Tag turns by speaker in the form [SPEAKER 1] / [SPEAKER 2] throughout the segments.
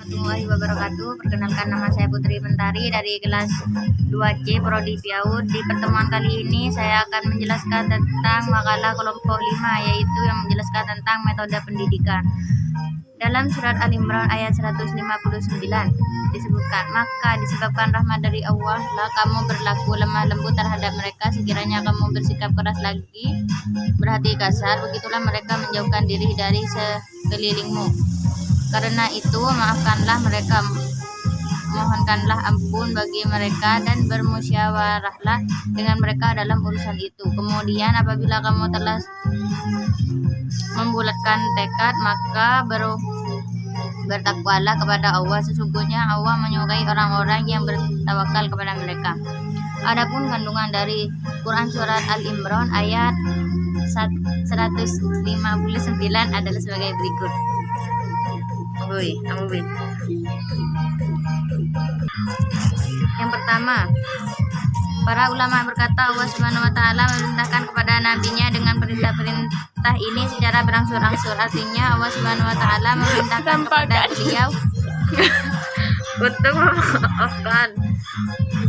[SPEAKER 1] warahmatullahi wabarakatuh. Perkenalkan, nama saya Putri Mentari dari kelas 2C Prodi PAUD. Di pertemuan kali ini saya akan menjelaskan tentang makalah kelompok 5, yaitu yang menjelaskan tentang metode pendidikan. Dalam surat Al-Imran ayat 159 disebutkan, maka disebabkan rahmat dari Allah lah kamu berlaku lemah lembut terhadap mereka. Sekiranya kamu bersikap keras lagi, berhati kasar, begitulah mereka menjauhkan diri dari sekelilingmu. Karena itu maafkanlah mereka, mohonkanlah ampun bagi mereka, dan bermusyawarahlah dengan mereka dalam urusan itu. Kemudian apabila kamu telah membulatkan tekad, maka bertakwalah kepada Allah. Sesungguhnya Allah menyukai orang-orang yang bertawakal kepada mereka. Adapun kandungan dari Quran surat Al-Imran ayat 159 adalah sebagai berikut. Yang pertama, para ulama berkata, Allah Subhanahu wa taala memerintahkan kepada nabinya dengan perintah ini secara berangsur-angsur. Artinya Allah Subhanahu wa taala memerintahkan kepada beliau untuk memaafkan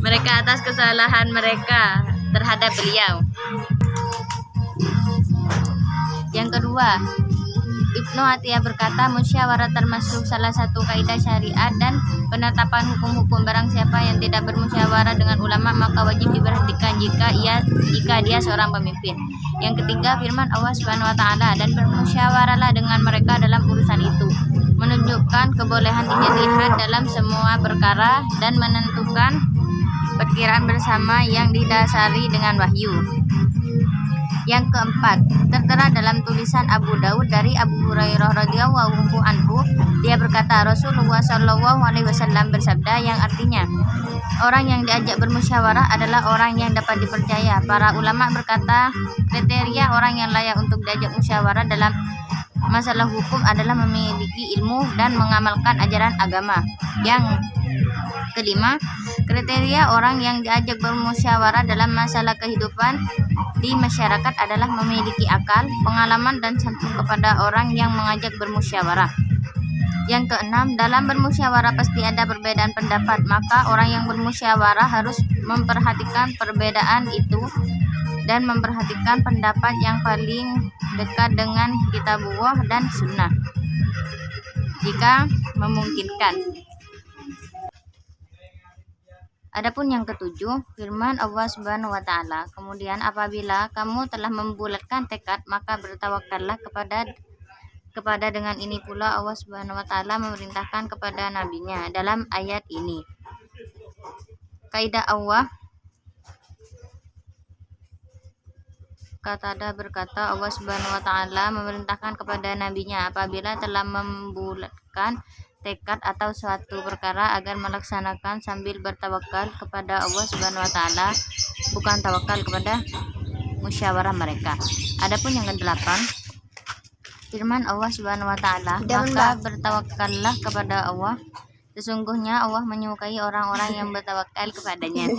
[SPEAKER 1] mereka atas kesalahan mereka terhadap beliau. Yang kedua, Ibnu Atiyah berkata, musyawarah termasuk salah satu kaidah syariat dan penetapan hukum-hukum. Barang siapa yang tidak bermusyawarah dengan ulama, maka wajib diberhentikan jika dia seorang pemimpin. Yang ketiga, firman Allah Subhanahu wa taala, dan bermusyawarahlah dengan mereka dalam urusan itu, menunjukkan kebolehan ijtihad dalam semua perkara dan menentukan perkiraan bersama yang didasari dengan wahyu. Yang keempat, tertera dalam tulisan Abu Daud dari Abu Hurairah radhiyallahu anhu, dia berkata, Rasulullah shallallahu alaihi wasallam bersabda, yang artinya orang yang diajak bermusyawarah adalah orang yang dapat dipercaya. Para ulama berkata, kriteria orang yang layak untuk diajak musyawarah dalam masalah hukum adalah memiliki ilmu dan mengamalkan ajaran agama. Yang kelima, kriteria orang yang diajak bermusyawarah dalam masalah kehidupan di masyarakat adalah memiliki akal, pengalaman, dan santun kepada orang yang mengajak bermusyawarah. Yang keenam, dalam bermusyawarah pasti ada perbedaan pendapat, maka orang yang bermusyawarah harus memperhatikan perbedaan itu dan memperhatikan pendapat yang paling dekat dengan kitabullah dan sunnah jika memungkinkan. Adapun yang ketujuh, firman Allah Subhanahu wa taala, kemudian apabila kamu telah membulatkan tekad, maka bertawakallah kepada dengan ini pula Allah Subhanahu wa taala memerintahkan kepada nabinya dalam ayat ini. Kaidah Allah, Qatada berkata, Allah Subhanahu wa taala memerintahkan kepada nabinya apabila telah membulatkan tekad atau suatu perkara agar melaksanakan sambil bertawakal kepada Allah Subhanahu wa taala, bukan tawakal kepada musyawarah mereka. Adapun yang kedelapan, firman Allah Subhanahu wa taala, maka bertawakallah kepada Allah. Sesungguhnya Allah menyukai orang-orang yang bertawakal kepadanya.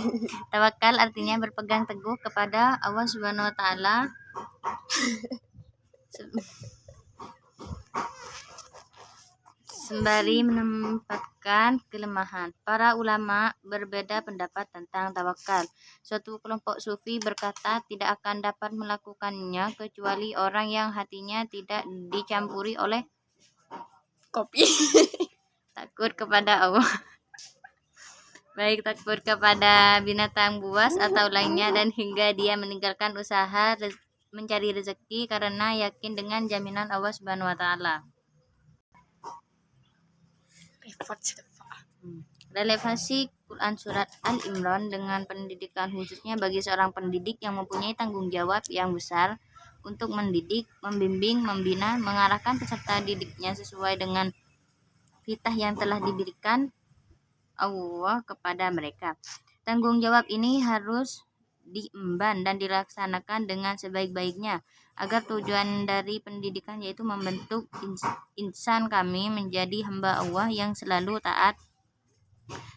[SPEAKER 1] Tawakal artinya berpegang teguh kepada Allah Subhanahu wa taala sembari menempatkan kelemahan. Para ulama berbeda pendapat tentang tawakal. Suatu kelompok sufi berkata, tidak akan dapat melakukannya kecuali orang yang hatinya tidak dicampuri oleh kopi. Takut kepada Allah, baik takut kepada binatang buas atau lainnya, dan hingga dia meninggalkan usaha mencari rezeki karena yakin dengan jaminan Allah Subhanahu wa taala. Relevansi Quran surat Al-Imran dengan pendidikan, khususnya bagi seorang pendidik yang mempunyai tanggung jawab yang besar untuk mendidik, membimbing, membina, mengarahkan peserta didiknya sesuai dengan fitah yang telah diberikan Allah kepada mereka. Tanggung jawab ini harus diemban dan dilaksanakan dengan sebaik-baiknya agar tujuan dari pendidikan yaitu membentuk insan kami menjadi hamba Allah yang selalu taat,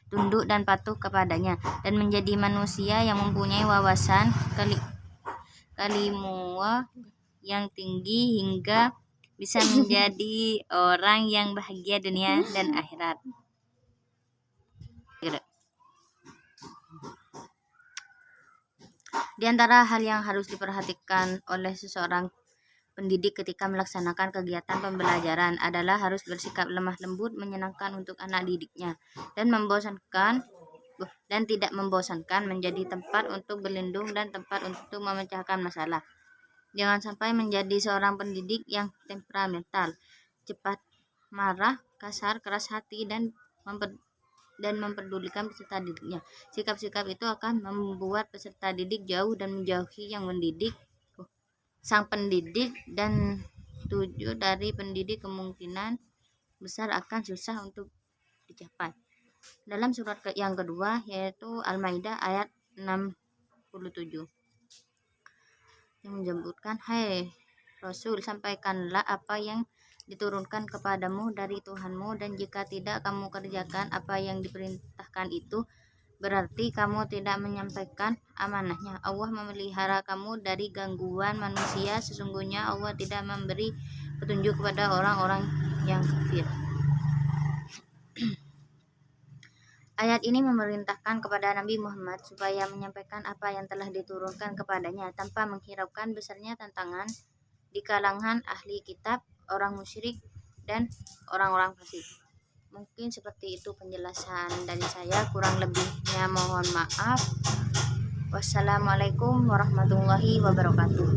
[SPEAKER 1] tunduk dan patuh kepadanya, dan menjadi manusia yang mempunyai wawasan kalimullah yang tinggi hingga bisa menjadi orang yang bahagia dunia dan akhirat. Di antara hal yang harus diperhatikan oleh seseorang pendidik ketika melaksanakan kegiatan pembelajaran adalah harus bersikap lemah lembut, menyenangkan untuk anak didiknya, dan tidak membosankan, menjadi tempat untuk berlindung dan tempat untuk memecahkan masalah. Jangan sampai menjadi seorang pendidik yang temperamental, cepat marah, kasar, keras hati, dan memperdulikan peserta didiknya. Sikap-sikap itu akan membuat peserta didik jauh dan menjauhi yang mendidik sang pendidik, dan 7 dari pendidik kemungkinan besar akan susah untuk dicapai. Dalam surat yang kedua, yaitu Al-Maidah ayat 67, yang menyebutkan, "Hai Rasul, sampaikanlah apa yang diturunkan kepadamu dari Tuhanmu, dan jika tidak kamu kerjakan apa yang diperintahkan itu, berarti kamu tidak menyampaikan amanahnya. Allah memelihara kamu dari gangguan manusia. Sesungguhnya Allah tidak memberi petunjuk kepada orang-orang yang kafir." Ayat ini memerintahkan kepada Nabi Muhammad supaya menyampaikan apa yang telah diturunkan kepadanya tanpa menghiraukan besarnya tantangan di kalangan ahli kitab, orang musyrik, dan orang-orang fasik. Mungkin seperti itu penjelasan dari saya, kurang lebihnya mohon maaf. Wassalamualaikum warahmatullahi wabarakatuh.